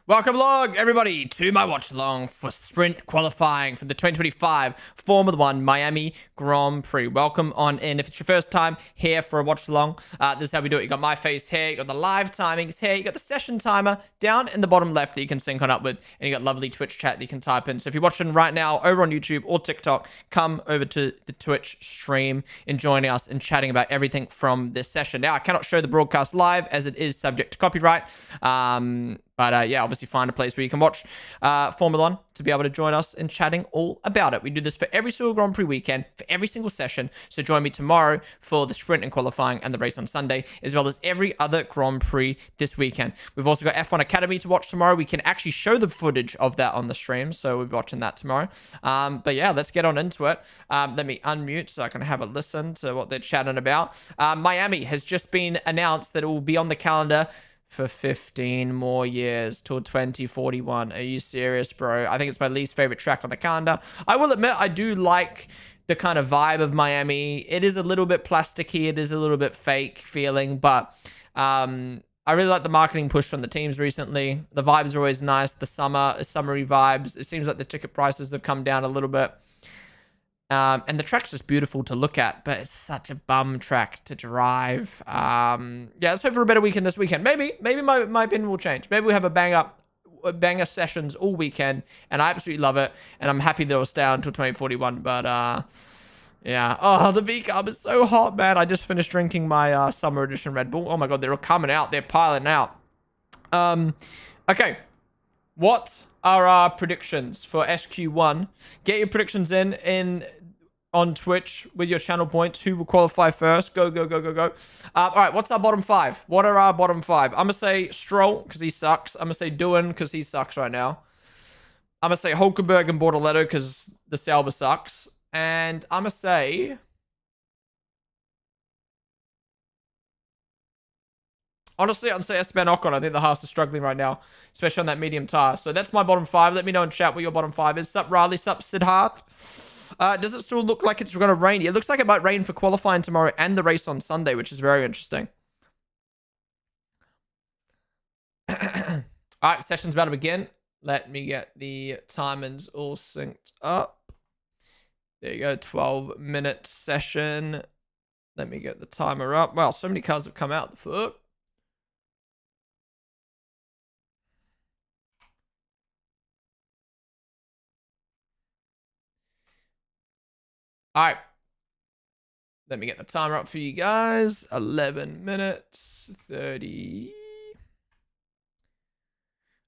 Welcome along, everybody, to my watch along for sprint qualifying for the 2025 Formula One Miami Grand Prix. Welcome on in. If it's your first time here for a watch along, this is how we do it. You got my face here, you got the live timings here, you got the session timer down in the bottom left that you can sync on up with, and you got lovely Twitch chat that you can type in. So if you're watching right now over on YouTube or TikTok, come over to the Twitch stream and joining us and chatting about everything from this session. Now, I cannot show the broadcast live as it is subject to copyright. But yeah, obviously find a place where you can watch Formula One to be able to join us in chatting all about it. We do this for every single Grand Prix weekend, for every single session. So join me tomorrow for the sprint and qualifying and the race on Sunday, as well as every other Grand Prix this weekend. We've also got F1 Academy to watch tomorrow. We can actually show the footage of that on the stream, so we'll be watching that tomorrow. But yeah, let's get on into it. Let me unmute so I can have a listen to what they're chatting about. Miami has just been announced that it will be on the calendar for 15 more years till 2041. Are you serious, bro? I think it's my least favorite track on the calendar. I will admit, I do like the kind of vibe of Miami. It is a little bit plasticky. It is a little bit fake feeling, but I really like the marketing push from the teams recently. The vibes are always nice. The summery vibes. It seems like the ticket prices have come down a little bit. And the track's just beautiful to look at, but it's such a bum track to drive. Yeah, let's hope for a better weekend this weekend. Maybe my opinion will change. Maybe we have a banger sessions all weekend, and I absolutely love it. And I'm happy that it'll stay on until 2041. But yeah. Oh, the V-Carb is so hot, man. I just finished drinking my summer edition Red Bull. Oh my god, they're all coming out. They're piling out. Okay. What are our predictions for SQ1? Get your predictions in on Twitch with your channel points. Who will qualify first? Go. All right, what's our bottom five? What are our bottom five? I'm going to say Stroll because he sucks. I'm going to say Doohan because he sucks right now. I'm going to say Hulkenberg and Bortoletto because the Sauber sucks. And I'm going to say... Honestly, I'm saying Esteban Ocon. I think the Haas is struggling right now, especially on that medium tire. So that's my bottom five. Let me know in chat what your bottom five is. Sup, Riley? Sup, Siddharth? Does it still look like it's going to rain? It looks like it might rain for qualifying tomorrow and the race on Sunday, which is very interesting. All right, session's about to begin. Let me get the timings all synced up. There you go, 12-minute session. Let me get the timer up. Wow, so many cars have come out. The fuck? All right. Let me get the timer up for you guys. 11 minutes, 30.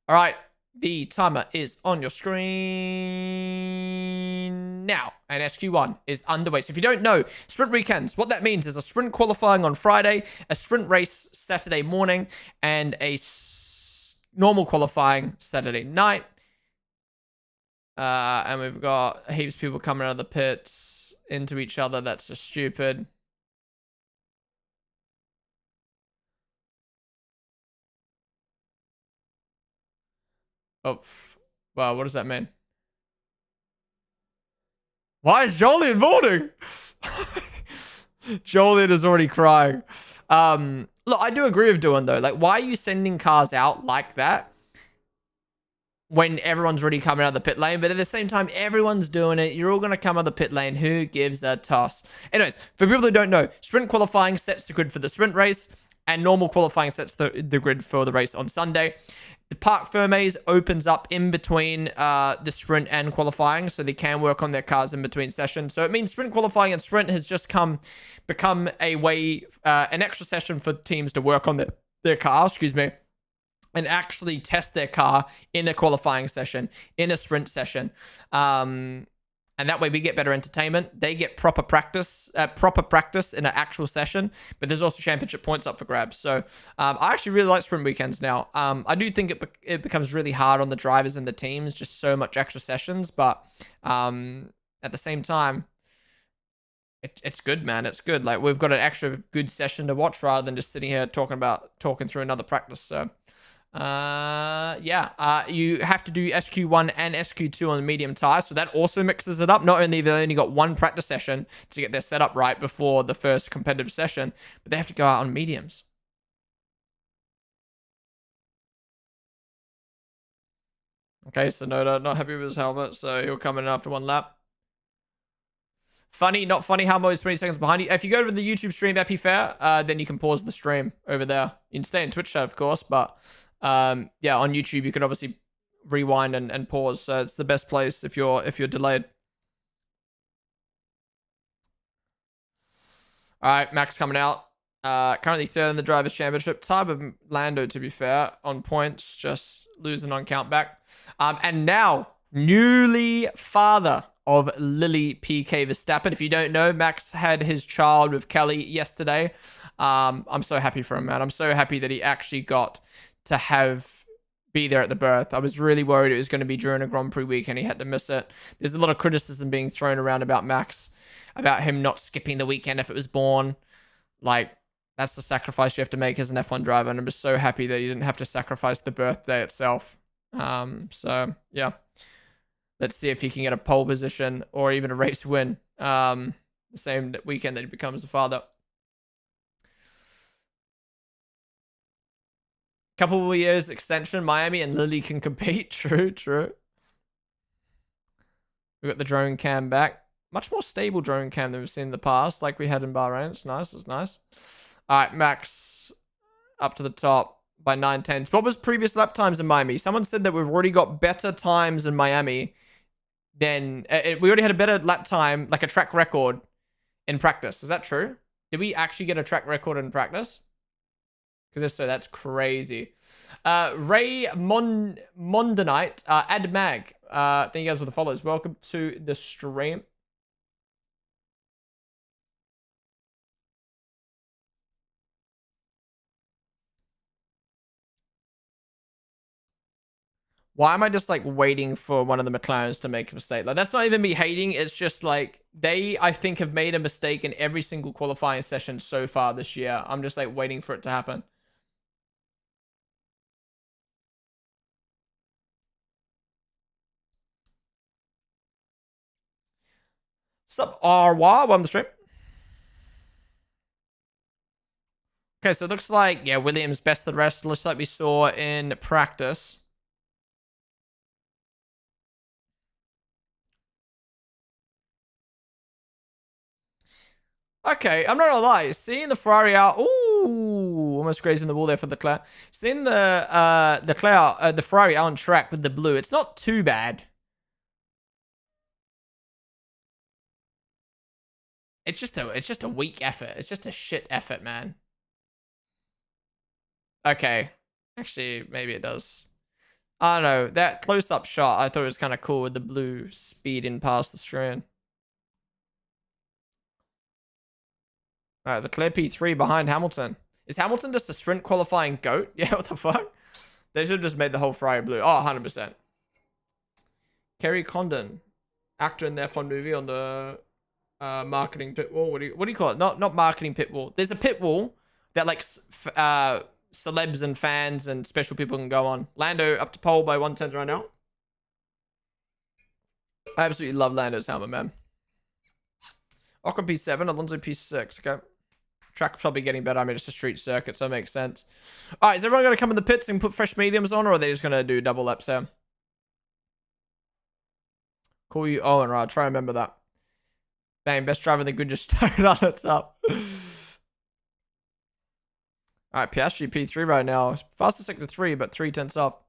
All right. The timer is on your screen now. And SQ1 is underway. So if you don't know, sprint weekends, what that means is a sprint qualifying on Friday, a sprint race Saturday morning, and a normal qualifying Saturday night. And we've got heaps of people coming out of the pits into each other. That's just stupid. Oh, wow, what does that mean? Why is Jolien voting? Jolien is already crying. Look, I do agree with Doohan though. Like, why are you sending cars out like that when everyone's already coming out of the pit lane? But at the same time, everyone's doing it. You're all going to come out of the pit lane. Who gives a toss? Anyways, for people that don't know, sprint qualifying sets the grid for the sprint race, and normal qualifying sets the grid for the race on Sunday. The Parc Fermes opens up in between the sprint and qualifying, so they can work on their cars in between sessions. So it means sprint qualifying and sprint has just become a way, an extra session for teams to work on their car, and actually test their car in a qualifying session, in a sprint session. And that way we get better entertainment. They get proper practice in an actual session, but there's also championship points up for grabs. So I actually really like sprint weekends now. I do think it becomes really hard on the drivers and the teams, just so much extra sessions. But at the same time, it's good, man. It's good. Like, we've got an extra good session to watch rather than just sitting here talking through another practice. So yeah, you have to do SQ1 and SQ2 on the medium tire, so that also mixes it up. Not only have they only got one practice session to get their setup right before the first competitive session, but they have to go out on mediums. Okay, so Noda not happy with his helmet, so he'll come in after one lap. Funny, not funny how Mo's 20 seconds behind you. If you go to the YouTube stream, Epi Fair, then you can pause the stream over there. You can stay in Twitch chat, of course, but yeah, on YouTube you can obviously rewind and pause. So it's the best place if you're delayed. All right, Max coming out. Currently third in the Drivers' Championship. Tied with Lando, to be fair, on points, just losing on countback. And now, newly father of Lily PK Verstappen. If you don't know, Max had his child with Kelly yesterday. I'm so happy for him, man. I'm so happy that he actually got to be there at the birth. I was really worried it was going to be during a Grand Prix week and he had to miss it. There's a lot of criticism being thrown around about Max, about him not skipping the weekend if it was born. Like, that's the sacrifice you have to make as an F1 driver, and I'm just so happy that you didn't have to sacrifice the birthday itself. So yeah, let's see if he can get a pole position or even a race win the same weekend that he becomes a father. Couple of years extension, Miami and Lily can compete. True. We got the drone cam back. Much more stable drone cam than we've seen in the past, like we had in Bahrain. It's nice. It's nice. All right, Max up to the top by 9/10. What was previous lap times in Miami? Someone said that we've already got better times in Miami than we already had a better lap time, like a track record in practice. Is that true? Did we actually get a track record in practice? Because if so, that's crazy. Ray Mondenite, Ad Mag. Thank you guys for the follows. Welcome to the stream. Why am I just like waiting for one of the McLarens to make a mistake? Like, that's not even me hating. It's just like they, I think, have made a mistake in every single qualifying session so far this year. I'm just like waiting for it to happen. Sup, RY, on the stream. Okay, so it looks like, yeah, Williams best of the rest. Looks like we saw in practice. Okay, I'm not gonna lie. Seeing the Ferrari out, ooh, almost grazing the wall there for Leclerc. Seeing the Ferrari out on track with the blue, it's not too bad. It's just a weak effort. It's just a shit effort, man. Okay, actually, maybe it does. I don't know. That close-up shot, I thought it was kind of cool with the blue speeding past the screen. All right, the clear P3 behind Hamilton. Is Hamilton just a sprint qualifying goat? Yeah, what the fuck? They should have just made the whole Ferrari blue. Oh, 100%. Kerry Condon, actor in the F1 movie on the marketing pit wall. What do you call it? Not marketing pit wall. There's a pit wall that like celebs and fans and special people can go on. Lando up to pole by 1/10 right now. I absolutely love Lando's helmet, man. Ocon P7, Alonso P6. Okay. Track probably getting better. I mean, it's a street circuit, so it makes sense. All right, is everyone going to come in the pits and put fresh mediums on, or are they just going to do double laps here? Call you Owen, right? Try to remember that. Bang, best driver in the grid just started on its up. All right, Piastri P3 right now. Fastest sector 3, but 3/10 off.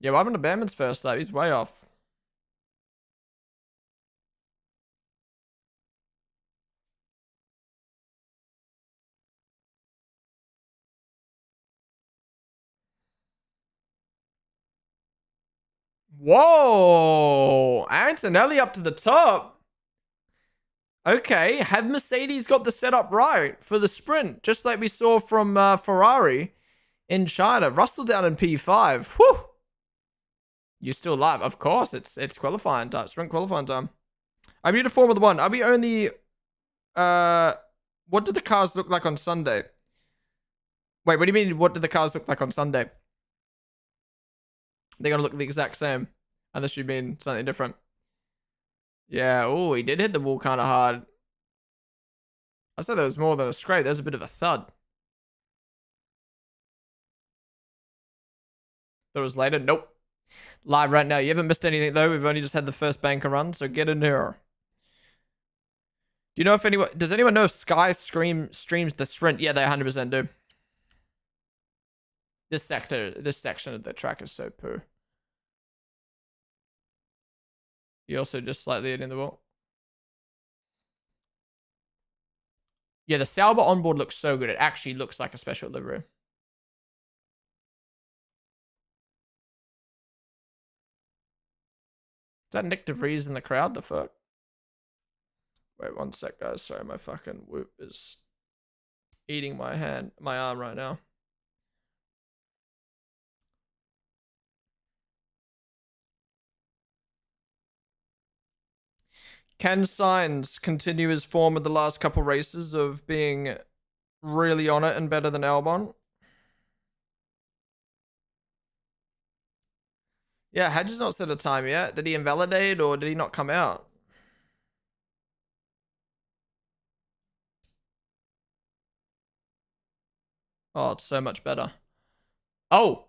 Yeah, what happened to Bamman's first lap? He's way off. Whoa! Antonelli up to the top. Okay, have Mercedes got the setup right for the sprint? Just like we saw from Ferrari in China. Russell down in P5. Whew! You're still alive. Of course, it's qualifying time. Sprint qualifying time. I'm new to Formula 1. Are we only... what did the cars look like on Sunday? Wait, what do you mean, what did the cars look like on Sunday? They're going to look the exact same. Unless you mean something different. Yeah, oh, he did hit the wall kind of hard. I said there was more than a scrape. There's a bit of a thud. Thought it was later. Nope. Live right now. You haven't missed anything though. We've only just had the first banker run, so get in here. Do you know if anyone... Does anyone know if Sky streams the sprint? Yeah, they 100% do. This section of the track is so poo. You also just slightly hitting the wall. Yeah, the Sauber onboard looks so good. It actually looks like a special livery. Is that Nick DeVries in the crowd? The fuck? Wait, one sec, guys. Sorry, my fucking whoop is eating my arm right now. Can Sainz continue his form of the last couple races of being really on it and better than Albon? Yeah, Hadji's not set a time yet. Did he invalidate or did he not come out? Oh, it's so much better. Oh!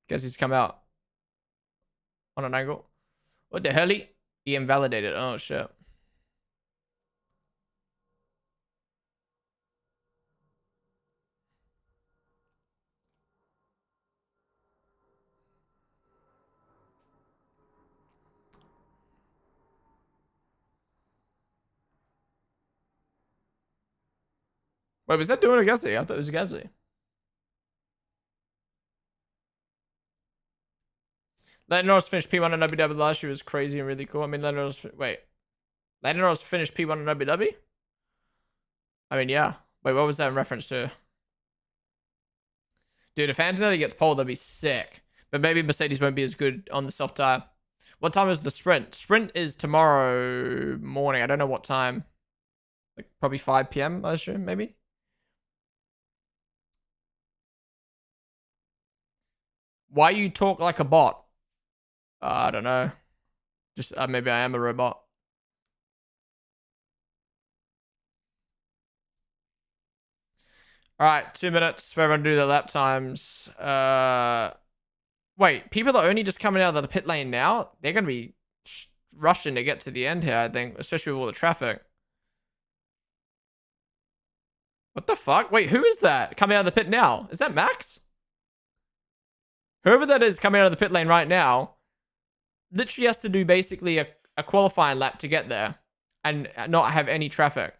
Guess he's come out. On an angle. What the hell? He invalidated. Oh, shit. Wait, was that doing a Gasly? I thought it was a Gasly. Lando Norris finished P1 on Abu Dhabi last year. Was crazy and really cool. I mean, Lando Norris finished P1 on Abu Dhabi? I mean, yeah. Wait, what was that in reference to? Dude, if Antonelli gets pole, that'd be sick. But maybe Mercedes won't be as good on the soft tire. What time is the sprint? Sprint is tomorrow morning. I don't know what time. Like probably 5 p.m. I assume, maybe. Why you talk like a bot? I don't know. Just maybe I am a robot. All right, 2 minutes for everyone to do their lap times. Wait, people are only just coming out of the pit lane now? They're going to be rushing to get to the end here, I think, especially with all the traffic. What the fuck? Wait, who is that coming out of the pit now? Is that Max? Whoever that is coming out of the pit lane right now literally has to do basically a qualifying lap to get there and not have any traffic.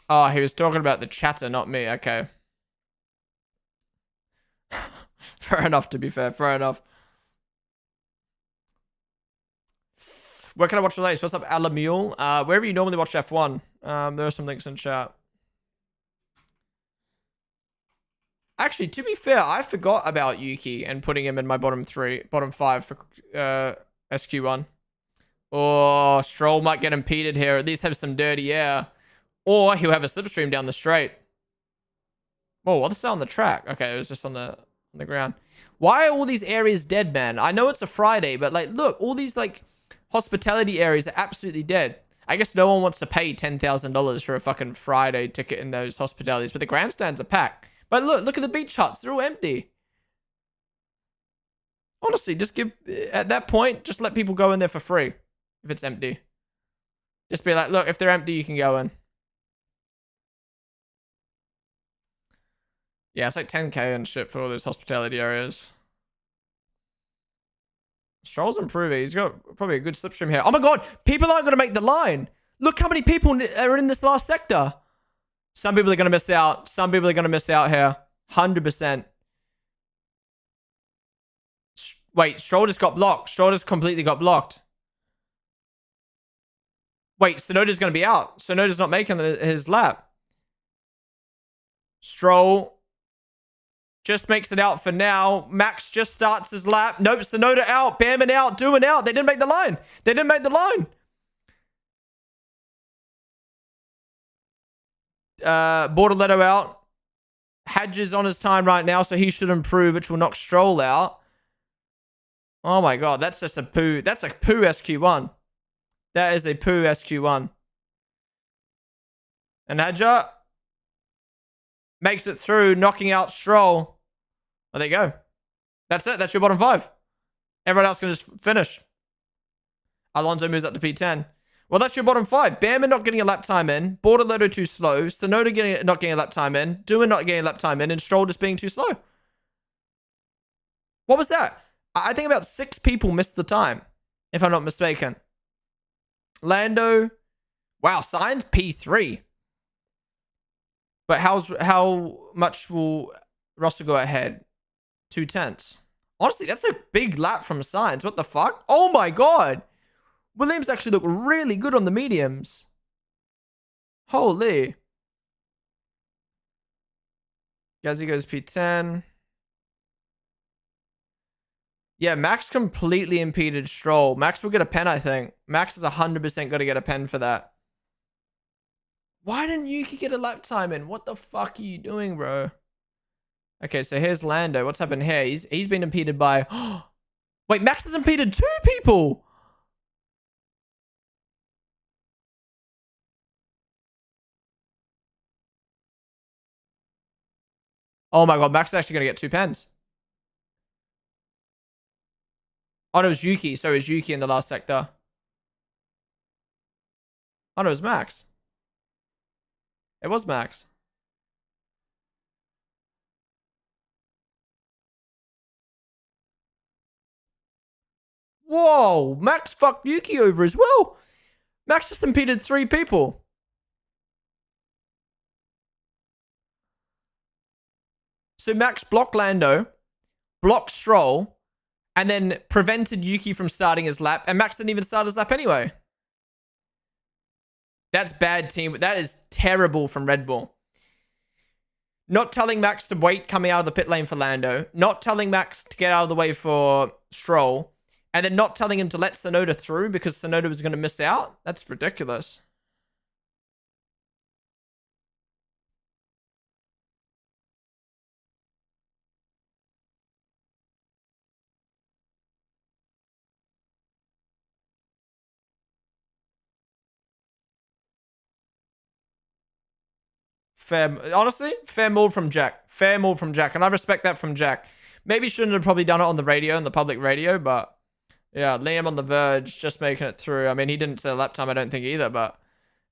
Oh, he was talking about the chatter, not me. Okay. Fair enough, to be fair. Fair enough. Where can I watch the latest? What's up, Alamule? Wherever you normally watch F1. There are some links in chat. Actually, to be fair, I forgot about Yuki and putting him in my bottom 5 for SQ1. Or Stroll might get impeded here. At least have some dirty air. Or he'll have a slipstream down the straight. Whoa, what's that on the track? Okay, it was just on the ground. Why are all these areas dead, man? I know it's a Friday, but like, look, all these like hospitality areas are absolutely dead. I guess no one wants to pay $10,000 for a fucking Friday ticket in those hospitalities, but the grandstands are packed. But look at the beach huts. They're all empty. Honestly, just at that point, just let people go in there for free if it's empty. Just be like, look, if they're empty, you can go in. Yeah, it's like 10k and shit for all those hospitality areas. Stroll's improving. He's got probably a good slipstream here. Oh my god, people aren't going to make the line. Look how many people are in this last sector. Some people are going to miss out. Some people are going to miss out here. 100%. Wait, Stroll just got blocked. Stroll just completely got blocked. Wait, Tsunoda's going to be out. Tsunoda's not making his lap. Stroll just makes it out for now. Max just starts his lap. Nope, Tsunoda out. Bamman out. Doing out. They didn't make the line. They didn't make the line. Bortoletto out. Hadj is on his time right now, so he should improve, which will knock Stroll out. Oh my god, that's just a poo. That's a poo SQ1. That is a poo SQ1. And Hadja makes it through, knocking out Stroll. Oh, there you go. That's it. That's your bottom five. Everyone else can just finish. Alonso moves up to P10. Well, that's your bottom five. Behrman not getting a lap time in. Bortolotto too slow. Tsunoda not getting a lap time in. Doohan not getting a lap time in. And Stroll just being too slow. What was that? I think about 6 people missed the time, if I'm not mistaken. Lando. Wow, Sainz P3. But how much will Russell go ahead? 2/10. Honestly, that's a big lap from Sainz. What the fuck? Oh my god. Williams actually look really good on the mediums. Holy. Gasly goes P10. Yeah, Max completely impeded Stroll. Max will get a pen, I think. Max is 100% got to get a pen for that. Why didn't Yuki get a lap time in? What the fuck are you doing, bro? Okay, so here's Lando. What's happened here? He's been impeded by... Wait, Max has impeded 2 people! Oh my god, Max is actually going to get 2 pens. Oh, no, it was Yuki. So it was Yuki in the last sector. Oh, no, it was Max. It was Max. Whoa, Max fucked Yuki over as well. Max just impeded 3 people. So Max blocked Lando, blocked Stroll, and then prevented Yuki from starting his lap. And Max didn't even start his lap anyway. That's bad team. That is terrible from Red Bull. Not telling Max to wait coming out of the pit lane for Lando. Not telling Max to get out of the way for Stroll. And then not telling him to let Tsunoda through because Tsunoda was going to miss out. That's ridiculous. Fair, honestly, fair move from Jack. Fair move from Jack. And I respect that from Jack. Maybe shouldn't have probably done it on the radio, on the public radio, but yeah, Liam on the verge, just making it through. I mean, he didn't say lap time, I don't think either, but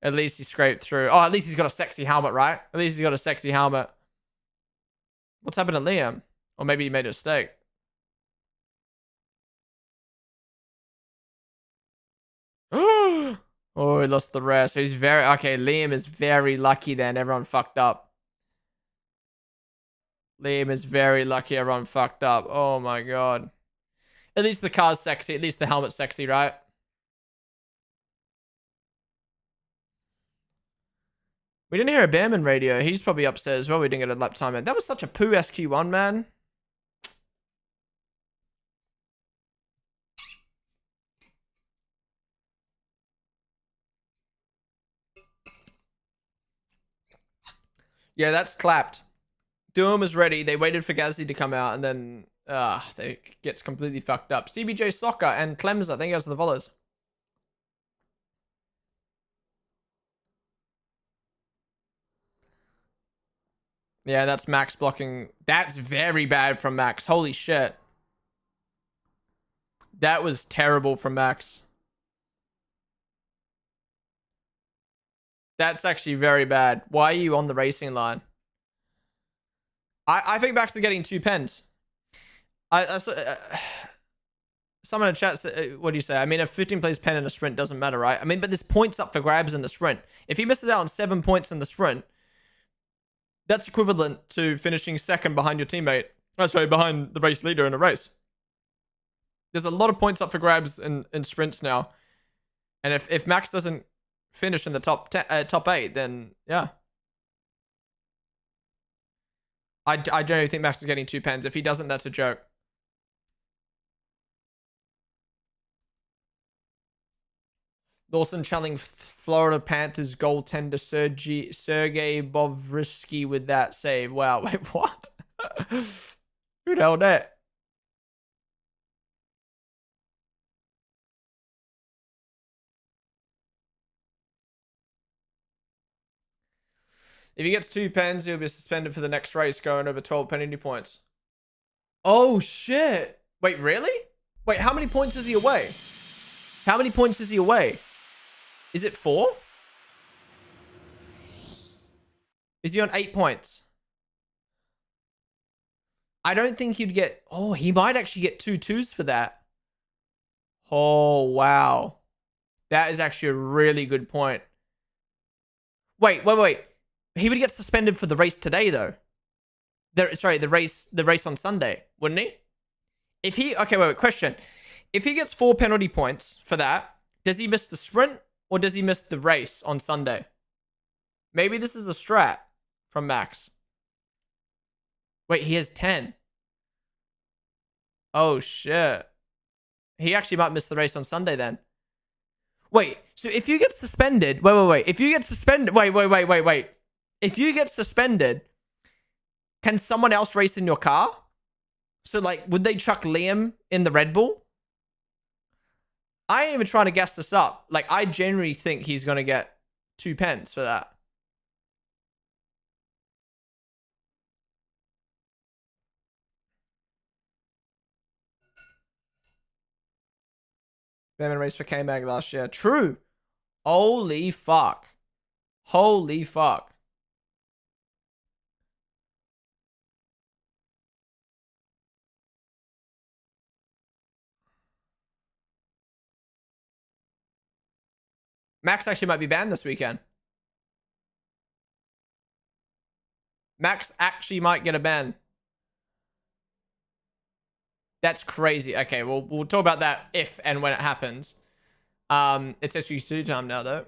at least he scraped through. Oh, at least he's got a sexy helmet, right? At least he's got a sexy helmet. What's happened to Liam? Or maybe he made a mistake. Oh, he lost the rest. So he's very... Okay, Liam is very lucky then. Everyone fucked up. Liam is very lucky everyone fucked up. Oh my god. At least the car's sexy. At least the helmet's sexy, right? We didn't hear a Behrman radio. He's probably upset as well. We didn't get a lap time in. That was such a poo SQ1, man. Yeah, that's clapped. Doohan was ready. They waited for Gasly to come out, and then they gets completely fucked up. CBJ Soccer and Clems, I think, as the followers. Yeah, that's Max blocking. That's very bad from Max. Holy shit. That was terrible from Max. That's actually very bad. Why are you on the racing line? I think Max is getting 2 pens. Someone in the chat said, what do you say? I mean, a 15 place pen in a sprint doesn't matter, right? I mean, but there's points up for grabs in the sprint. If he misses out on 7 points in the sprint, that's equivalent to finishing second behind your teammate. Oh, sorry, behind the race leader in a race. There's a lot of points up for grabs in sprints now. And if Max doesn't finish in the top 8, then yeah. I generally think Max is getting 2 pens. If he doesn't, that's a joke. Lawson challenging Florida Panthers goaltender Sergei Bobrisky with that save. Wow, wait, what? Who the hell that? If he gets 2 pens, he'll be suspended for the next race, going over 12 penalty points. Oh, shit. Wait, really? Wait, how many points is he away? How many points is he away? Is it 4? Is he on 8 points? I don't think he'd get... Oh, he might actually get 2 2s for that. Oh, wow. That is actually a really good point. Wait. He would get suspended for the race today, though. The race on Sunday, wouldn't he? If he... Okay, wait, question. If he gets 4 penalty points for that, does he miss the sprint or does he miss the race on Sunday? Maybe this is a strat from Max. Wait, he has 10. Oh, shit. He actually might miss the race on Sunday then. Wait, so if you get suspended... Wait. If you get suspended... Wait. If you get suspended, can someone else race in your car? So, like, would they chuck Liam in the Red Bull? I ain't even trying to guess this up. Like, I genuinely think he's going to get 2 pens for that. Batman race for K-Mag last year. True. Holy fuck. Holy fuck. Max actually might be banned this weekend. Max actually might get a ban. That's crazy. Okay, well, we'll talk about that if and when it happens. It's SQ2 time now, though.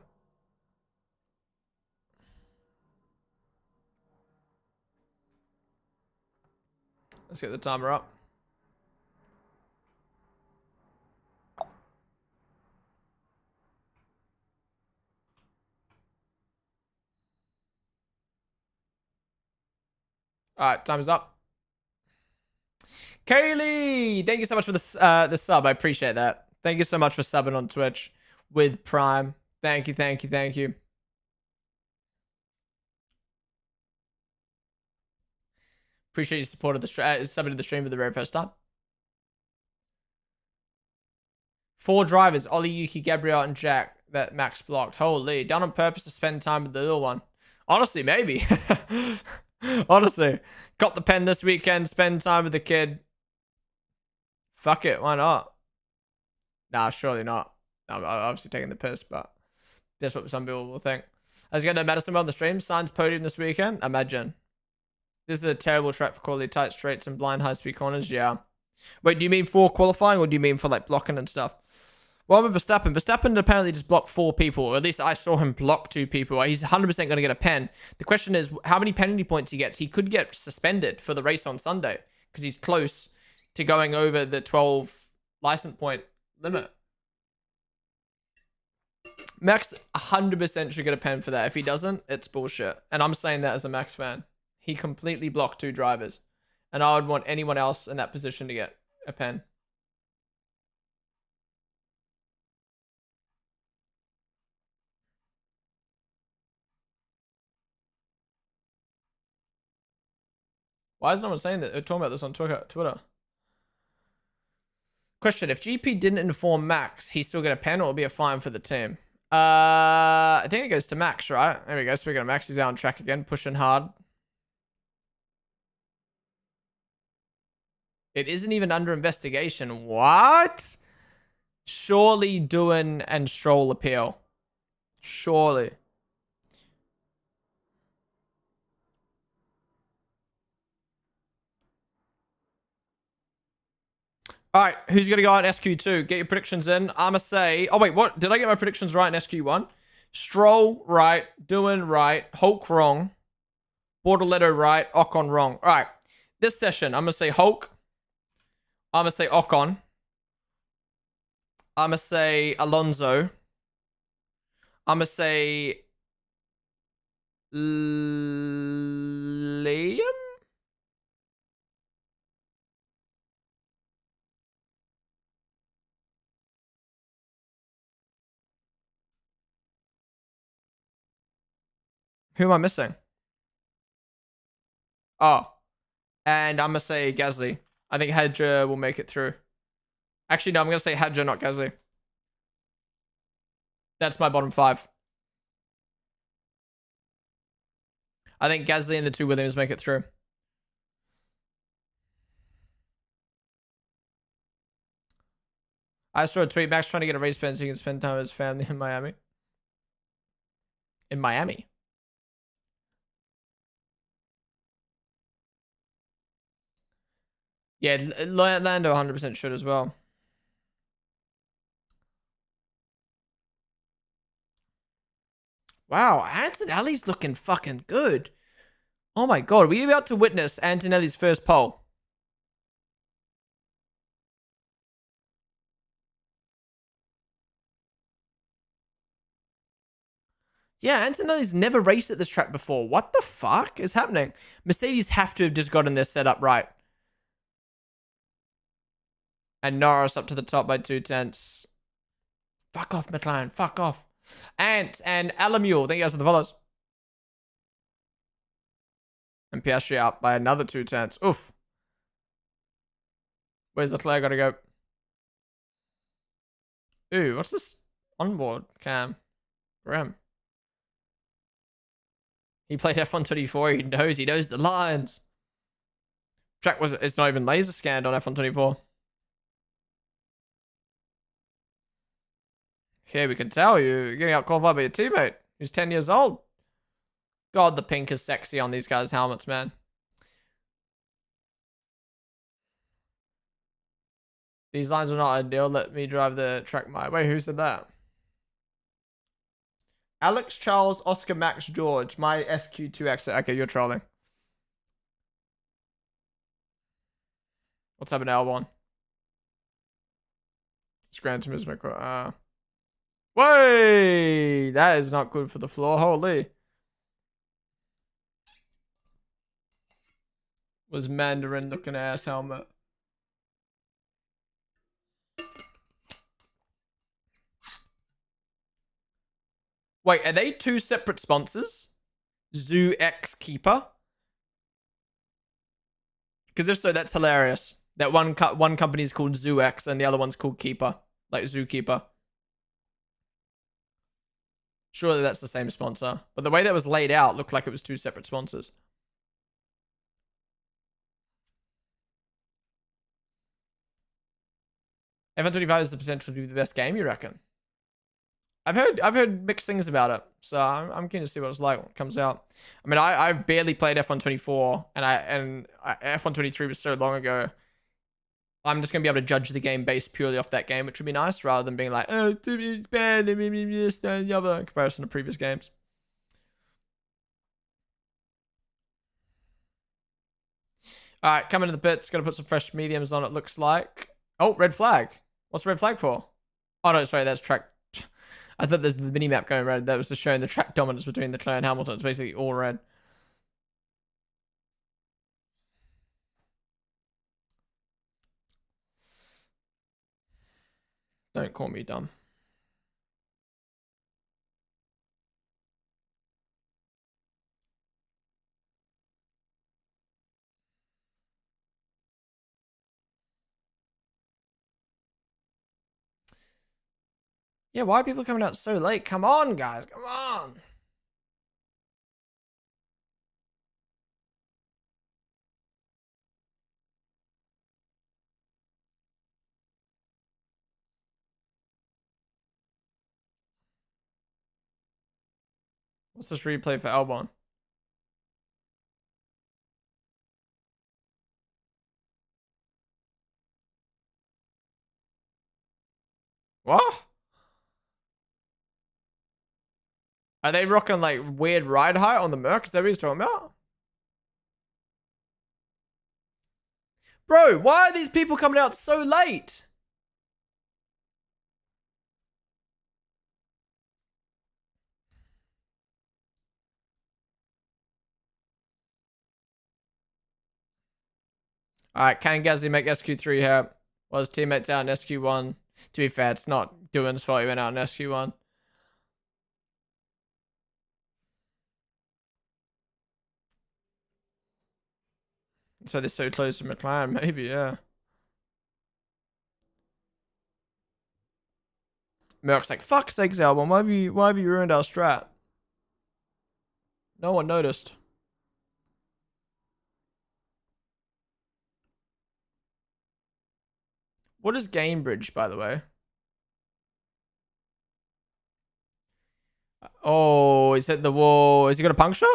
Let's get the timer up. All right, time is up. Kaylee, thank you so much for the sub. I appreciate that. Thank you so much for subbing on Twitch with Prime. Thank you. Appreciate your support of the subbing to the stream for the very first time. 4 drivers, Ollie, Yuki, Gabriel, and Jack that Max blocked. Holy, done on purpose to spend time with the little one. Honestly, maybe. Honestly, got the pen this weekend, spend time with the kid. Fuck it, why not? Nah, surely not. I'm obviously taking the piss, but that's what some people will think. I was going to Madison on the stream. Signs podium this weekend. Imagine. This is a terrible track for quality tight straights and blind high-speed corners. Yeah. Wait, do you mean for qualifying or do you mean for like blocking and stuff? Well, with Verstappen. Verstappen apparently just blocked 4 people, or at least I saw him block 2 people. He's 100% going to get a pen. The question is how many penalty points he gets. He could get suspended for the race on Sunday because he's close to going over the 12 license point limit. Max 100% should get a pen for that. If he doesn't, it's bullshit. And I'm saying that as a Max fan. He completely blocked 2 drivers. And I would want anyone else in that position to get a pen. Why is no one saying that? They're talking about this on Twitter. Question, if GP didn't inform Max, he still get a pen or will be a fine for the team? I think it goes to Max, right? There we go. Speaking of Max, he's out on track again, pushing hard. It isn't even under investigation. What? Surely Doohan and Stroll appeal. Surely. All right, who's going to go on SQ2? Get your predictions in. I'ma say... Oh, wait, what? Did I get my predictions right in SQ1? Stroll, right. Doohan, right. Hulk, wrong. Bortoletto, right. Ocon, wrong. All right. This session, I'm going to say Hulk. I'm going to say Ocon. I'm going to say Alonso. I'm going to say... Liam? Who am I missing? Oh, and I'm gonna say Gasly. I think Hadja will make it through. Actually, no, I'm gonna say Hadja, not Gasly. That's my bottom five. I think Gasly and the two Williams make it through. I saw a tweet, Max trying to get a race pen so he can spend time with his family in Miami. In Miami. Yeah, Lando 100% should as well. Wow, Antonelli's looking fucking good. Oh my god, we're about to witness Antonelli's first pole. Yeah, Antonelli's never raced at this track before. What the fuck is happening? Mercedes have to have just gotten their setup right. And Norris up to the top by 2/10. Fuck off, McLaren. Fuck off. Ant and Alamule. Thank you guys for the follows. And Piastri up by another 2/10. Oof. Where's the flag gotta go? Ooh, what's this onboard cam? Grim. He played F124. He knows the lines. Track it's not even laser scanned on F124. Yeah, we can tell you're getting out qualified by your teammate who's 10 years old. God, the pink is sexy on these guys' helmets, man. These lines are not ideal. Let me drive the track my way. Who said that? Alex, Charles, Oscar, Max, George. My SQ2X. Okay, you're trolling. What's happening to Albon? It's Gran Turismo. Wait! That is not good for the floor. Holy. Was Mandarin looking ass helmet. Wait, are they two separate sponsors? Zoo X Keeper? Because if so, that's hilarious. That one company is called Zoo X and the other one's called Keeper. Like Zookeeper. Surely that's the same sponsor. But the way that was laid out looked like it was two separate sponsors. F125 has the potential to be the best game, you reckon? I've heard mixed things about it, so I'm keen to see what it's like when it comes out. I mean, I've barely played F124, and F123 was so long ago. I'm just gonna be able to judge the game based purely off that game, which would be nice, rather than being like, oh, it's bad, this, that, the other, in comparison to previous games. All right, coming to the pits. Gonna put some fresh mediums on. It looks like. Oh, red flag. What's the red flag for? Oh no, sorry, that's track. I thought there's the mini map going red. That was just showing the track dominance between Leclerc and Hamilton. It's basically all red. Don't call me dumb. Yeah, why are people coming out so late? Come on, guys. Come on. What's this replay for Albon? What? Are they rocking like weird ride height on the Merc? Is that what he's talking about? Bro, why are these people coming out so late? Alright, can Gasly make SQ3 here? Well, his teammates out in SQ1. To be fair, it's not Doohan's fault he went out in SQ1. So they're so close to McLaren, maybe, yeah. Merck's like, fuck's sakes, Albon, why have you ruined our strat? No one noticed. What is Gainbridge, by the way? Oh, he's hit the wall. Is he got a puncture?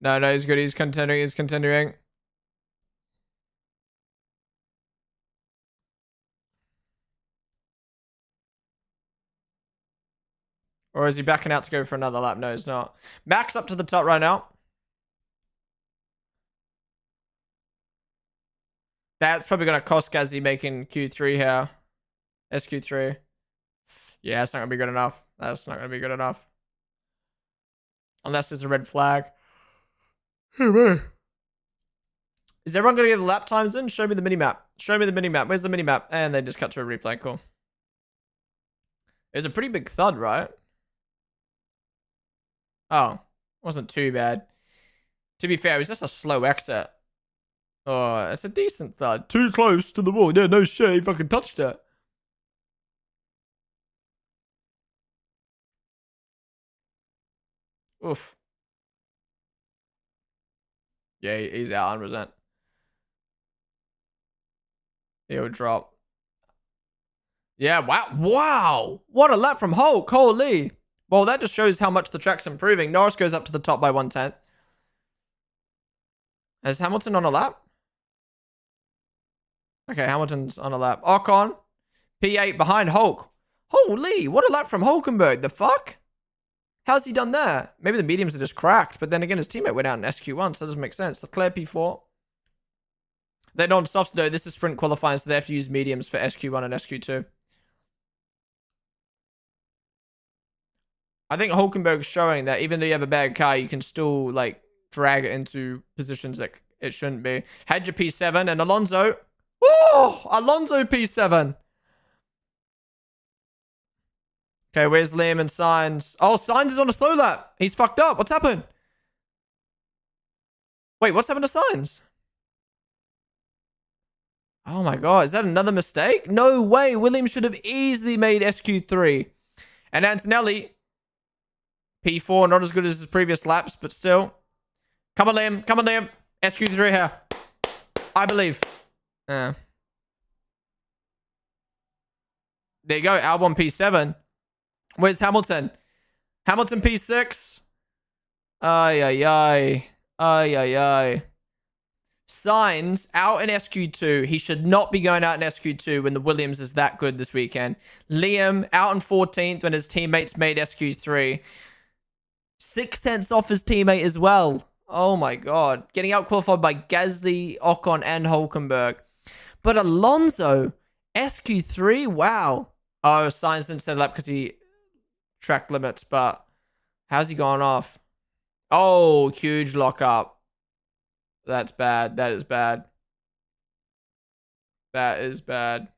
No, no, he's good. He's continuing. He's continuing. Or is he backing out to go for another lap? No, he's not. Max up to the top right now. That's probably going to cost Gazzy making Q3 here. SQ3. Yeah, it's not going to be good enough. That's not going to be good enough. Unless there's a red flag. Oh, man. Is everyone going to get the lap times in? Show me the minimap. Show me the minimap. Where's the minimap? And they just cut to a replay. Cool. It was a pretty big thud, right? Oh, wasn't too bad. To be fair, it was just a slow exit. Oh, it's a decent thud. Too close to the wall. Yeah, no shit. He fucking touched it. Oof. Yeah, he's out 100%. He'll drop. Yeah, wow. Wow. What a lap from Hulk. Holy. Well, that just shows how much the track's improving. Norris goes up to the top by 1/10. Is Hamilton on a lap? Okay, Hamilton's on a lap. Ocon, P8 behind Hulk. Holy, what a lap from Hulkenberg. The fuck? How's he done that? Maybe the mediums are just cracked, but then again, his teammate went out in SQ1, so that doesn't make sense. Leclerc P4. They're non-softs though. This is sprint qualifying, so they have to use mediums for SQ1 and SQ2. I think Hulkenberg's showing that even though you have a bad car, you can still, like, drag it into positions that it shouldn't be. Had your P7 and Alonso. Oh, Alonso P7. Okay, where's Liam and Sainz? Oh, Sainz is on a slow lap. He's fucked up. What's happened? Wait, what's happened to Sainz? Oh my god, is that another mistake? No way. Williams should have easily made SQ3. And Antonelli, P4, not as good as his previous laps, but still. Come on, Liam. Come on, Liam. SQ3 here. I believe. There you go. Albon P7. Where's Hamilton? Hamilton P6. Ay, ay, ay. Ay, ay, ay. Sainz out in SQ2. He should not be going out in SQ2 when the Williams is that good this weekend. Liam out in 14th when his teammates made SQ3. 6 cents off his teammate as well. Oh my god. Getting out qualified by Gasly, Ocon, and Hulkenberg. But Alonso, SQ3? Wow. Oh, Sainz didn't set it up because he track limits, but how's he gone off? Oh, huge lockup. That's bad. That is bad. That is bad.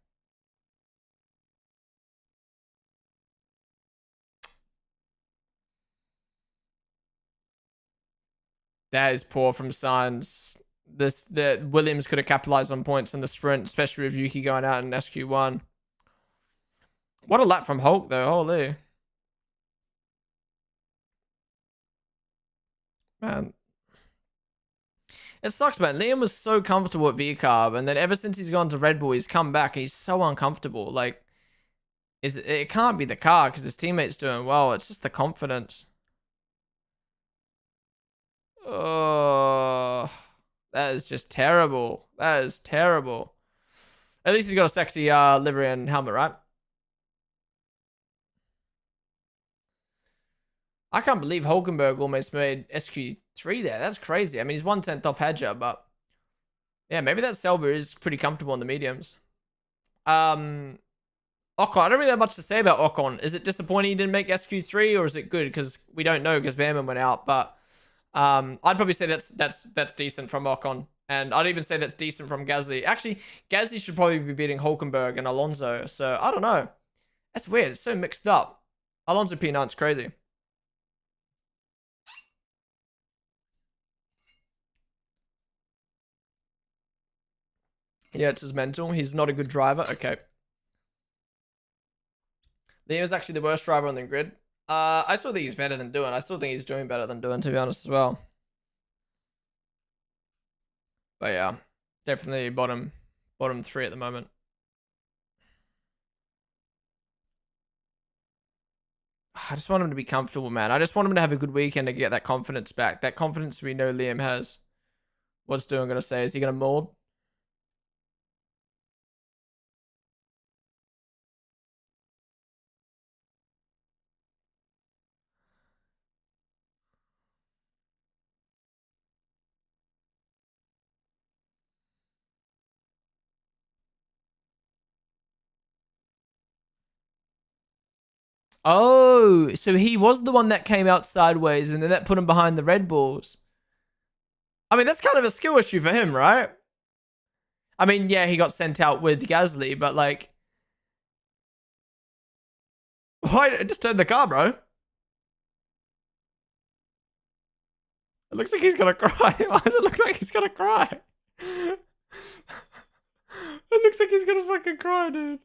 That is poor from Sainz. The Williams could have capitalized on points in the sprint, especially with Yuki going out in SQ1. What a lap from Hulk, though. Holy. Man. It sucks, man. Liam was so comfortable at VCarb, and then ever since he's gone to Red Bull, he's come back. He's so uncomfortable. Like, it can't be the car because his teammate's doing well. It's just the confidence. Oh, that is just terrible. That is terrible. At least he's got a sexy livery and helmet, right? I can't believe Hulkenberg almost made SQ3 there. That's crazy. I mean, he's 1/10 off Hadja, but yeah, maybe that Selber is pretty comfortable in the mediums. Ocon, I don't really have much to say about Ocon. Is it disappointing he didn't make SQ3, or is it good? Because we don't know because Bamman went out, but I'd probably say that's decent from Ocon. And I'd even say that's decent from Gasly. Actually, Gasly should probably be beating Hulkenberg and Alonso. So, I don't know. That's weird. It's so mixed up. Alonso P9's crazy. Yeah, it's his mental. He's not a good driver. Okay. Liam is actually the worst driver on the grid. I still think he's better than Doan. I still think he's doing better than Doan, to be honest, as well. But yeah, definitely bottom 3 at the moment. I just want him to be comfortable, man. I just want him to have a good weekend to get that confidence back. That confidence we know Liam has. What's Doan gonna say? Is he gonna mold? Oh, so he was the one that came out sideways and then that put him behind the Red Bulls. I mean, that's kind of a skill issue for him, right? I mean, yeah, he got sent out with Gasly, but like, why? Just turn the car, bro. It looks like he's gonna cry. Why does it look like he's gonna cry? It looks like he's gonna fucking cry, dude.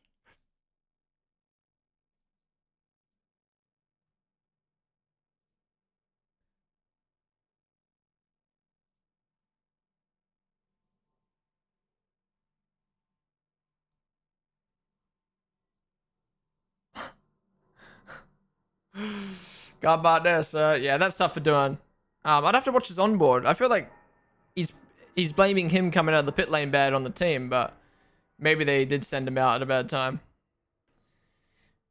God about this. Yeah, that's tough for doing. I'd have to watch his onboard. I feel like he's blaming him coming out of the pit lane bad on the team, but maybe they did send him out at a bad time.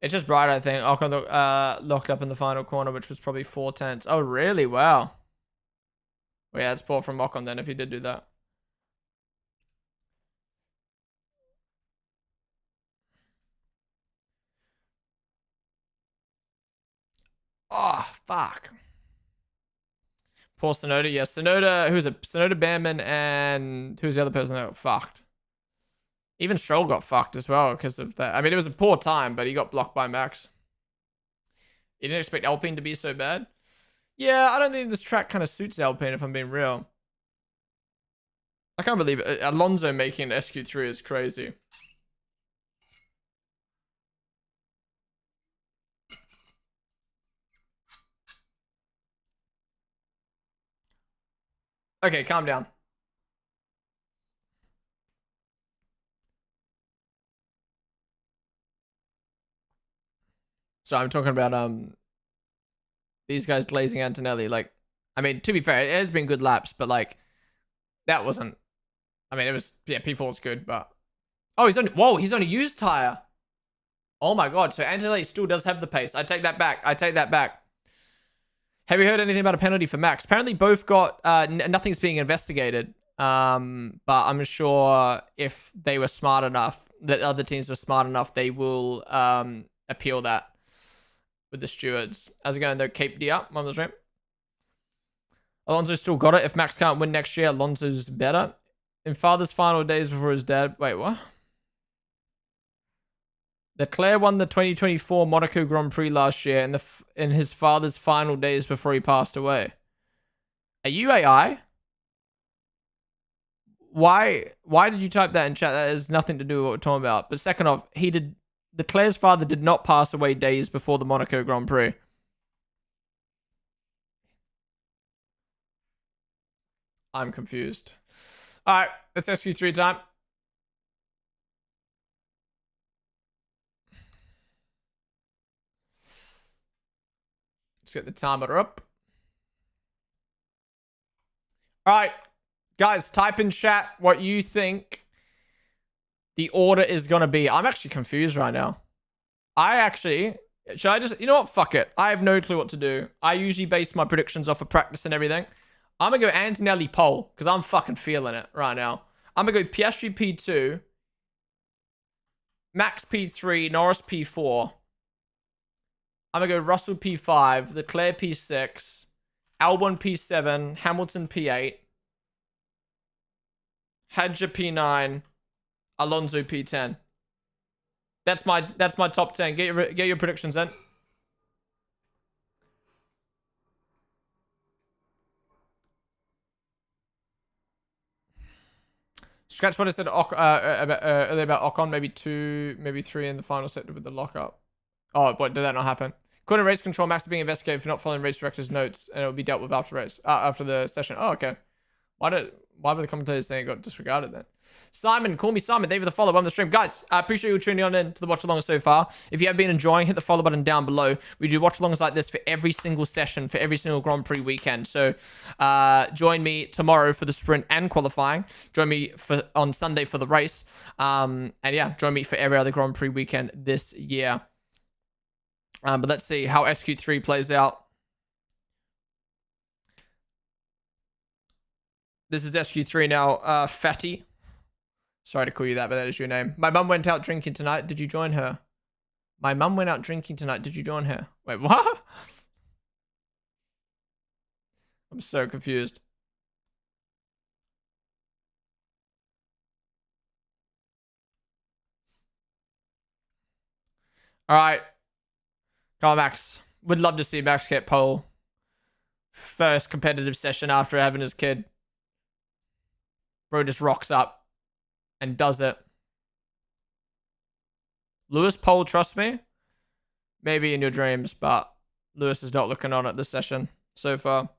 It's just bright, I think. Ocon locked up in the final corner, which was probably 4/10. Oh, really? Wow. Well, yeah, it's poor from Ocon then if he did do that. Oh, fuck. Poor Sonoda. Yeah, Sonoda. Who's it? Sonoda, Bamman, and who's the other person that got fucked? Even Stroll got fucked as well because of that. I mean, it was a poor time, but he got blocked by Max. You didn't expect Alpine to be so bad? Yeah, I don't think this track kind of suits Alpine, if I'm being real. I can't believe it. Alonso making an SQ3 is crazy. Okay, calm down. So I'm talking about these guys glazing Antonelli. Like, I mean, to be fair, it has been good laps, but like that wasn't. I mean, it was yeah, P4 was good, but oh, he's on a used tire. Oh my god, so Antonelli still does have the pace. I take that back. I take that back. Have you heard anything about a penalty for Max? Apparently, both got nothing's being investigated. But I'm sure if they were smart enough, that other teams were smart enough, they will appeal that with the stewards. How's it going though? Cape D up, on the stream. Alonso still got it. If Max can't win next year, Alonso's better. In father's final days before his dad. Wait, what? Leclerc won the 2024 Monaco Grand Prix last year in his father's final days before he passed away. Are you AI? Why did you type that in chat? That has nothing to do with what we're talking about. But second off, Leclerc's father did not pass away days before the Monaco Grand Prix. I'm confused. All right, let's SQ3 time. Let's get the timer up. All right, guys, type in chat what you think the order is going to be. I'm actually confused right now. Should I just, you know what? Fuck it. I have no clue what to do. I usually base my predictions off of practice and everything. I'm going to go Antonelli pole because I'm fucking feeling it right now. I'm going to go Piastri P2, Max P3, Norris P4. I'm going to go Russell P5, Leclerc P6, Albon P7, Hamilton P8, Hadja P9, Alonso P10. That's my top 10. Get your predictions in. Scratch what I said earlier about Ocon, maybe 2, maybe 3 in the final sector with the lockup. Oh, what, did that not happen? Couldn't race control, Max is being investigated for not following race director's notes, and it will be dealt with after race, after the session. Oh, okay. Why were the commentators saying it got disregarded then? Simon, call me Simon. Thank you for the follow on the stream. Guys, I appreciate you tuning on in to the watch along so far. If you have been enjoying, hit the follow button down below. We do watch alongs like this for every single session, for every single Grand Prix weekend. So join me tomorrow for the sprint and qualifying. Join me on Sunday for the race. And yeah, join me for every other Grand Prix weekend this year. But let's see how SQ3 plays out. This is SQ3 now, Fatty. Sorry to call you that, but that is your name. My mum went out drinking tonight. Did you join her? My mum went out drinking tonight. Did you join her? Wait, what? I'm so confused. All right. Come on, Max. Would love to see Max get pole. First competitive session after having his kid. Bro just rocks up and does it. Lewis pole, trust me. Maybe in your dreams, but Lewis is not looking on at this session so far.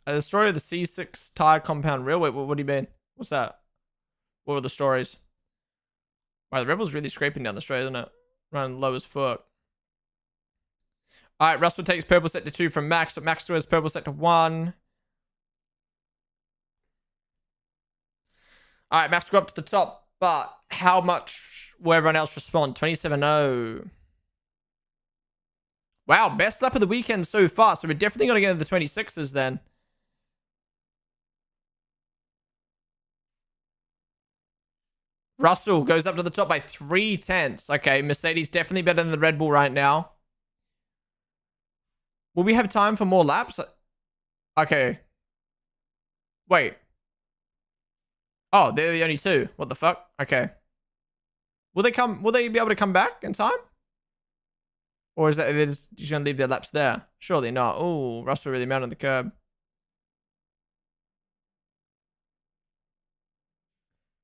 The story of the C6 tire compound real. Wait, what do you mean? What's that? What were the stories? Wow, the Rebel's really scraping down the straight, isn't it? Running low as fuck. All right, Russell takes purple sector 2 from Max. But Max has purple sector 1. All right, Max go up to the top. But how much will everyone else respond? 27-0. Wow, best lap of the weekend so far. So we're definitely going to get into the 26s then. Russell goes up to the top by 3/10. Okay, Mercedes definitely better than the Red Bull right now. Will we have time for more laps? Okay. Wait. Oh, they're the only 2. What the fuck? Okay. Will they be able to come back in time? Or is that they're just gonna leave their laps there? Surely not. Oh, Russell really mounted the curb.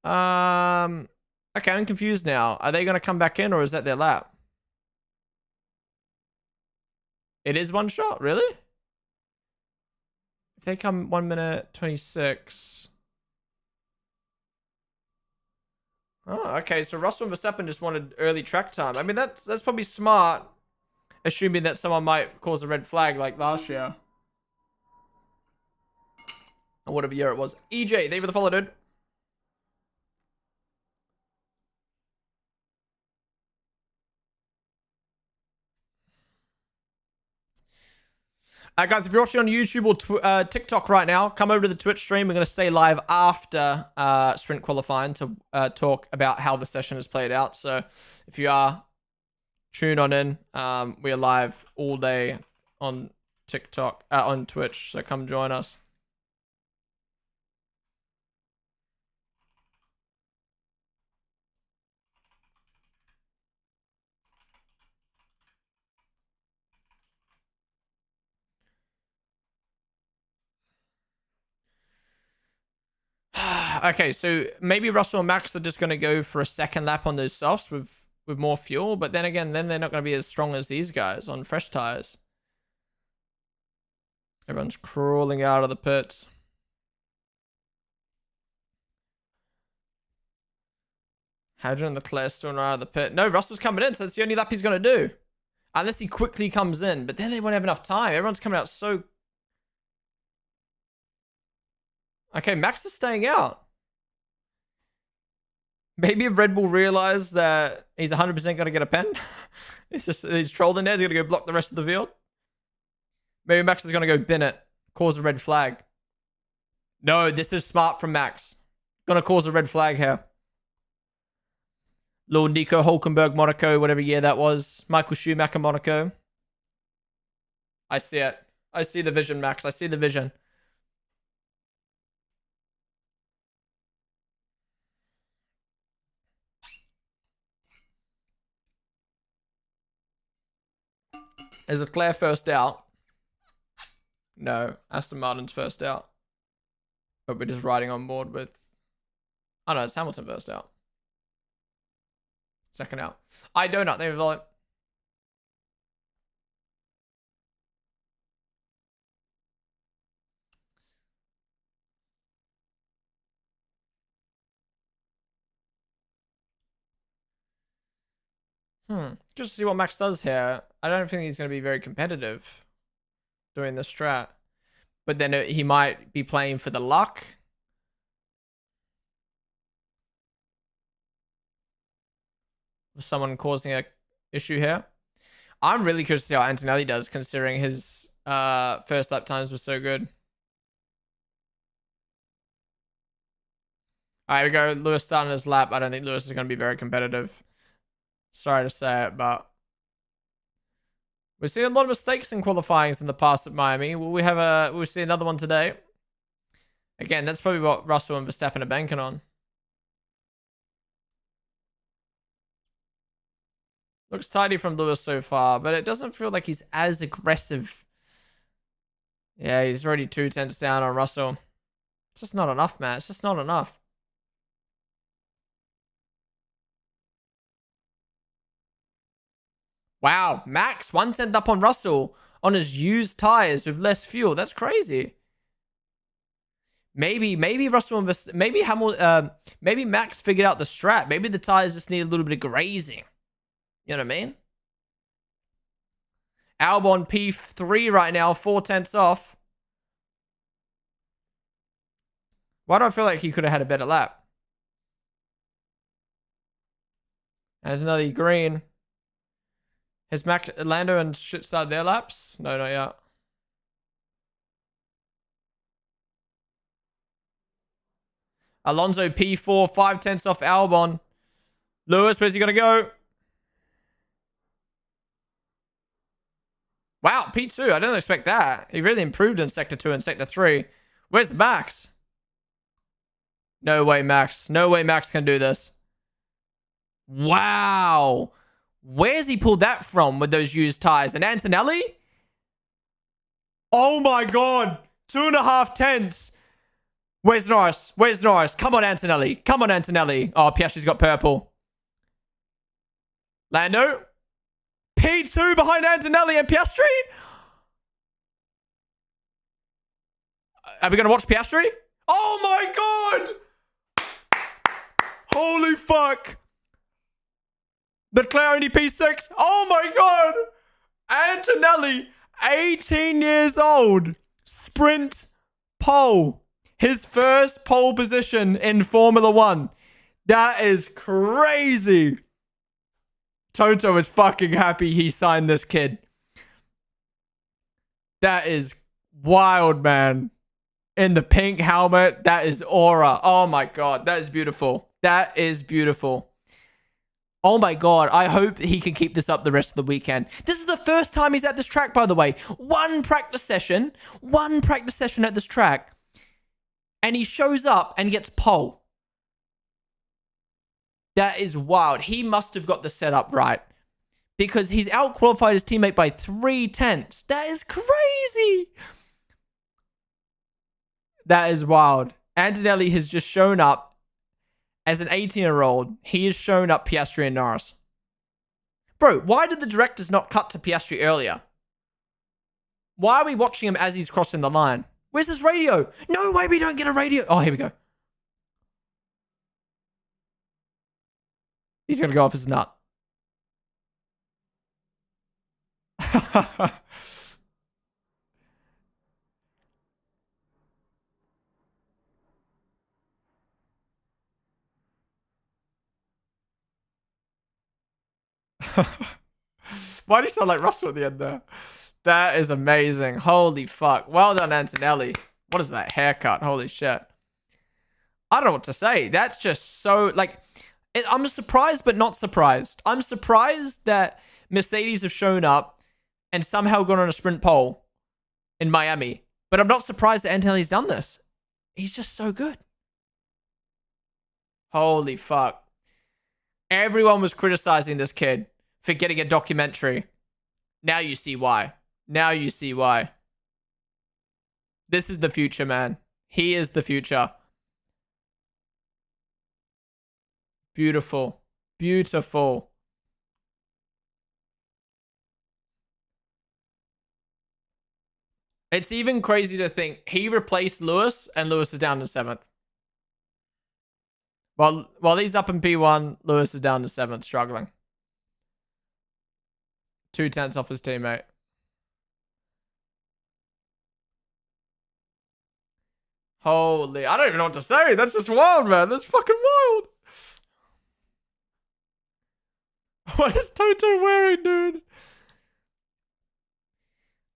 Okay, I'm confused now. Are they gonna come back in or is that their lap? It is one shot, really? If they come 1 minute 26. Oh, okay. So Russell and Verstappen just wanted early track time. I mean, that's probably smart, assuming that someone might cause a red flag like last year. Or whatever year it was. EJ, thank you for the follow, dude. Guys, if you're watching on YouTube or TikTok right now, come over to the Twitch stream. We're going to stay live after sprint qualifying to talk about how the session has played out. So if you are, tune on in. We are live all day on TikTok, on Twitch. So come join us. Okay, so maybe Russell and Max are just going to go for a second lap on those softs with more fuel, but then again, then they're not going to be as strong as these guys on fresh tires. Everyone's crawling out of the pits. Hadrian and Leclerc still not out of the pit. No, Russell's coming in, so that's the only lap he's going to do. Unless he quickly comes in, but then they won't have enough time. Everyone's coming out so... Okay, Max is staying out. Maybe if Red Bull realized that he's 100% going to get a pen. He's trolling there. He's going to go block the rest of the field. Maybe Max is going to go bin it. Cause a red flag. No, this is smart from Max. Going to cause a red flag here. Lord Nico Hulkenberg, Monaco, whatever year that was. Michael Schumacher, Monaco. I see it. I see the vision, Max. I see the vision. Is Leclerc first out? No, Aston Martin's first out. But we're just riding on board with... Oh no, it's Hamilton first out. Second out. I do not. They were like... Just to see what Max does here. I don't think he's going to be very competitive doing the strat. But then he might be playing for the luck. Of someone causing a issue here. I'm really curious to see how Antonelli does, considering his first lap times were so good. All right, we go. Lewis starting his lap. I don't think Lewis is going to be very competitive. Sorry to say it, but we've seen a lot of mistakes in qualifyings in the past at Miami. We'll see another one today. Again, that's probably what Russell and Verstappen are banking on. Looks tidy from Lewis so far, but it doesn't feel like he's as aggressive. Yeah, he's already 2 tenths down on Russell. It's just not enough, man. It's just not enough. Wow, Max 1 tenth up on Russell on his used tires with less fuel. That's crazy. Maybe Russell and maybe Max figured out the strat. Maybe the tires just need a little bit of grazing. You know what I mean? Albon P3 right now, 4 tenths off. Why do I feel like he could have had a better lap? And another green. Has Lando and shit started their laps? No, not yet. Alonso P4, 5 tenths off Albon. Lewis, where's he going to go? Wow, P2. I didn't expect that. He really improved in Sector 2 and Sector 3. Where's Max? No way, Max. No way Max can do this. Wow. Where's he pulled that from with those used tires? And Antonelli? Oh my god. 2.5 tenths. Where's Norris? Where's Norris? Come on, Antonelli. Come on, Antonelli. Oh, Piastri's got purple. Lando? P2 behind Antonelli and Piastri? Are we going to watch Piastri? Oh my god! Holy fuck! Leclerc only P6. Oh my god! Antonelli, 18 years old. Sprint pole. His first pole position in Formula 1. That is crazy. Toto is fucking happy he signed this kid. That is wild, man. In the pink helmet, that is aura. Oh my god, that is beautiful. That is beautiful. Oh my god, I hope he can keep this up the rest of the weekend. This is the first time he's at this track, by the way. One practice session at this track. And he shows up and gets pole. That is wild. He must have got the setup right. Because he's out-qualified his teammate by 3 tenths. That is crazy. That is wild. Antonelli has just shown up as an 18-year-old. He has shown up Piastri and Norris. Bro, why did the directors not cut to Piastri earlier? Why are we watching him as he's crossing the line? Where's his radio? No way we don't get a radio. Oh, here we go. He's going to go off his nut. Why do you sound like Russell at the end there? That is amazing. Holy fuck. Well done, Antonelli. What is that haircut? Holy shit. I don't know what to say. That's just so, like, I'm surprised but not surprised. I'm surprised that Mercedes have shown up and somehow gone on a sprint pole in Miami. But I'm not surprised that Antonelli's done this. He's just so good. Holy fuck. Everyone was criticizing this kid for getting a documentary. Now you see why. Now you see why. This is the future, man. He is the future. Beautiful. Beautiful. It's even crazy to think he replaced Lewis and Lewis is down to 7th. While he's up in P1, Lewis is down to 7th, struggling. 2/10 off his teammate. Holy, I don't even know what to say. That's just wild, man. That's fucking wild. What is Toto wearing, dude?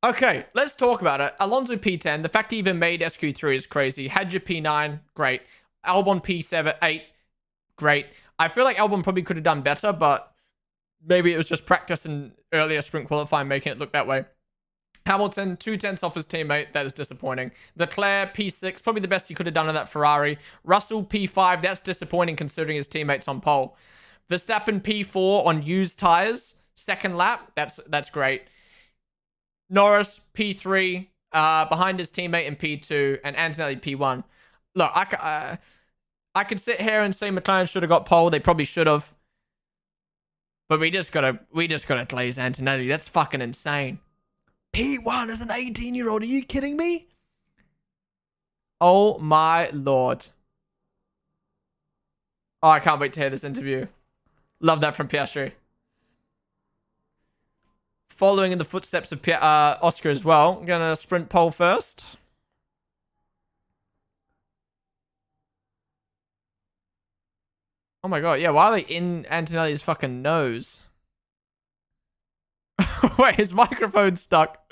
Okay, let's talk about it. Alonso P10, the fact he even made SQ3 is crazy. Hadja P9, great. Albon P7, 8, great. I feel like Albon probably could have done better, but maybe it was just practice and earlier sprint qualifying making it look that way. Hamilton, 2/10 off his teammate. That is disappointing. Leclerc, P6, probably the best he could have done in that Ferrari. Russell, P5. That's disappointing considering his teammates on pole. Verstappen, P4 on used tires. Second lap. That's great. Norris, P3, behind his teammate in P2. And Antonelli, P1. Look, I could sit here and say McLaren should have got pole. They probably should have. But we just gotta glaze Antonelli. That's fucking insane. P1 as an 18-year-old. Are you kidding me? Oh my lord. Oh, I can't wait to hear this interview. Love that from Piastri. Following in the footsteps of Oscar as well. I'm gonna sprint pole first. Oh my god, yeah, why are they in Antonelli's fucking nose? Wait, his microphone's stuck.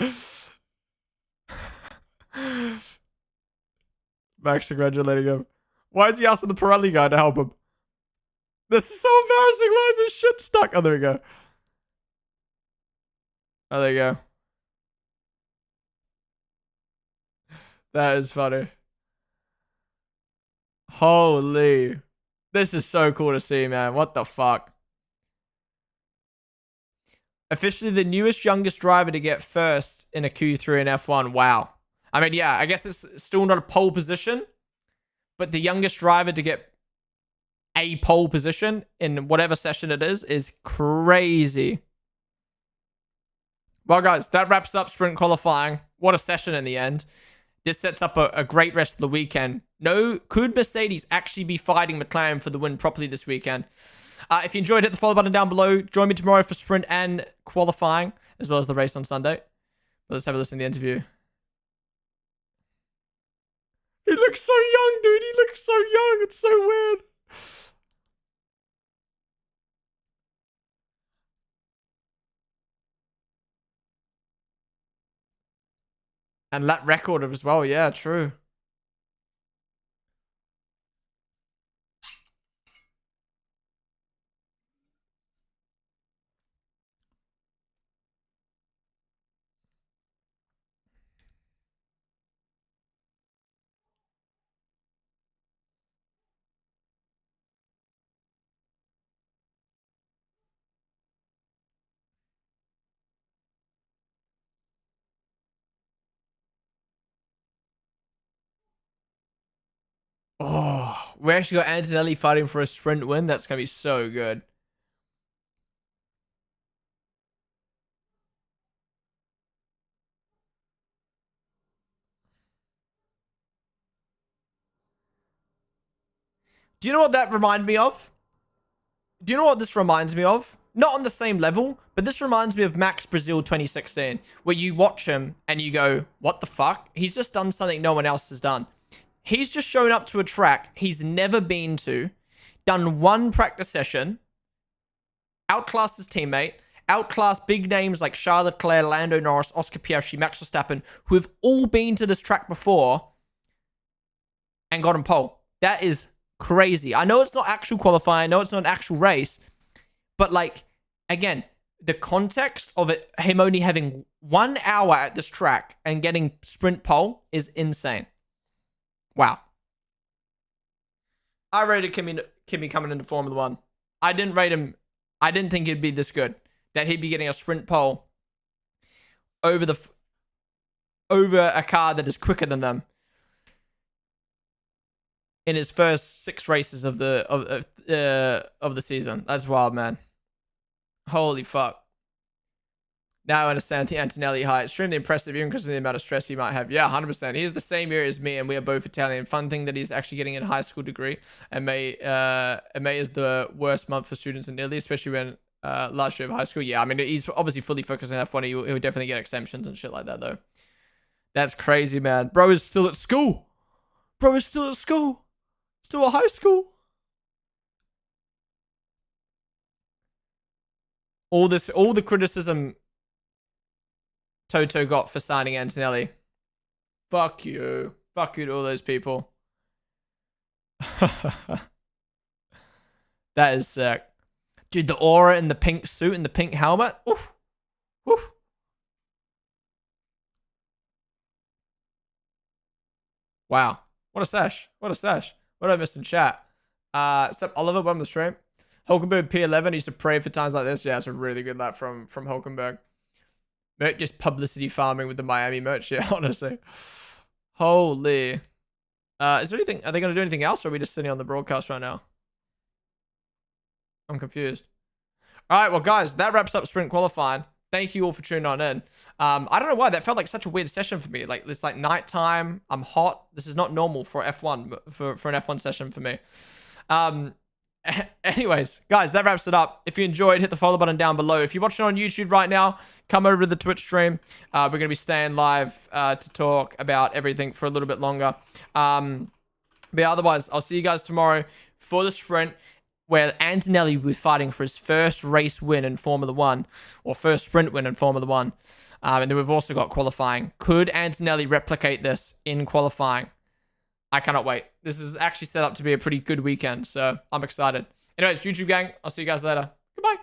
Max congratulating him. Why is he asking the Pirelli guy to help him? This is so embarrassing. Why is this shit stuck? Oh, there we go. Oh, there you go. That is funny. Holy. This is so cool to see, man. What the fuck? Officially the newest, youngest driver to get first in a Q3 in F1. Wow. I mean, yeah, I guess it's still not a pole position, but the youngest driver to get a pole position in whatever session it is crazy. Well, guys, that wraps up sprint qualifying. What a session in the end. This sets up a great rest of the weekend. Could Mercedes actually be fighting McLaren for the win properly this weekend? If you enjoyed, hit the follow button down below. Join me tomorrow for sprint and qualifying, as well as the race on Sunday. But let's have a listen to the interview. He looks so young, dude. He looks so young. It's so weird. And lap record as well. Yeah, true. Oh, we actually got Antonelli fighting for a sprint win. That's going to be so good. Do you know what that reminded me of? Do you know what this reminds me of? Not on the same level, but this reminds me of Max Brazil 2016, where you watch him and you go, what the fuck? He's just done something no one else has done. He's just shown up to a track he's never been to, done one practice session, outclassed his teammate, outclassed big names like Charles Leclerc, Lando Norris, Oscar Piastri, Max Verstappen, who have all been to this track before and got him pole. That is crazy. I know it's not actual qualifying. I know it's not an actual race. But, like, again, the context of it, him only having 1 hour at this track and getting sprint pole is insane. Wow. I rated Kimi coming into Formula 1. I didn't rate him. I didn't think he'd be this good. That he'd be getting a sprint pole over the... over a car that is quicker than them in his first 6 races of the season. That's wild, man. Holy fuck. Now I understand the Antonelli height. Extremely impressive, even because of the amount of stress he might have. Yeah, 100%. He's the same year as me, and we are both Italian. Fun thing that he's actually getting a high school degree. And May is the worst month for students in Italy, especially when last year of high school. Yeah, I mean, he's obviously fully focused on F1. He would definitely get exemptions and shit like that, though. That's crazy, man. Bro is still at school. Bro is still at school. Still at high school. All the criticism Toto got for signing Antonelli. Fuck you. Fuck you to all those people. That is sick. Dude, the aura in the pink suit and the pink helmet. Oof. Oof. Wow. What a sesh. What a sesh. What did I miss in chat? Except Oliver on the stream. Hulkenberg P11 used to pray for times like this. Yeah, it's a really good lap from Hulkenberg. Just publicity farming with the Miami merch. Yeah, honestly. Holy. Is there anything? Are they going to do anything else, or are we just sitting on the broadcast right now? I'm confused. All right, well, guys, that wraps up sprint qualifying. Thank you all for tuning on in. I don't know why that felt like such a weird session for me. Like, it's like nighttime. I'm hot. This is not normal for F1, for an F1 session for me. Anyways, guys, that wraps it up. If you enjoyed, hit the follow button down below. If you're watching on YouTube right now, come over to the Twitch stream. We're going to be staying live to talk about everything for a little bit longer. But otherwise, I'll see you guys tomorrow for the sprint, where Antonelli will be fighting for his first race win in Formula 1, or first sprint win in Formula 1. And then we've also got qualifying. Could Antonelli replicate this in qualifying? I cannot wait. This is actually set up to be a pretty good weekend, so I'm excited. Anyways, YouTube gang, I'll see you guys later. Goodbye.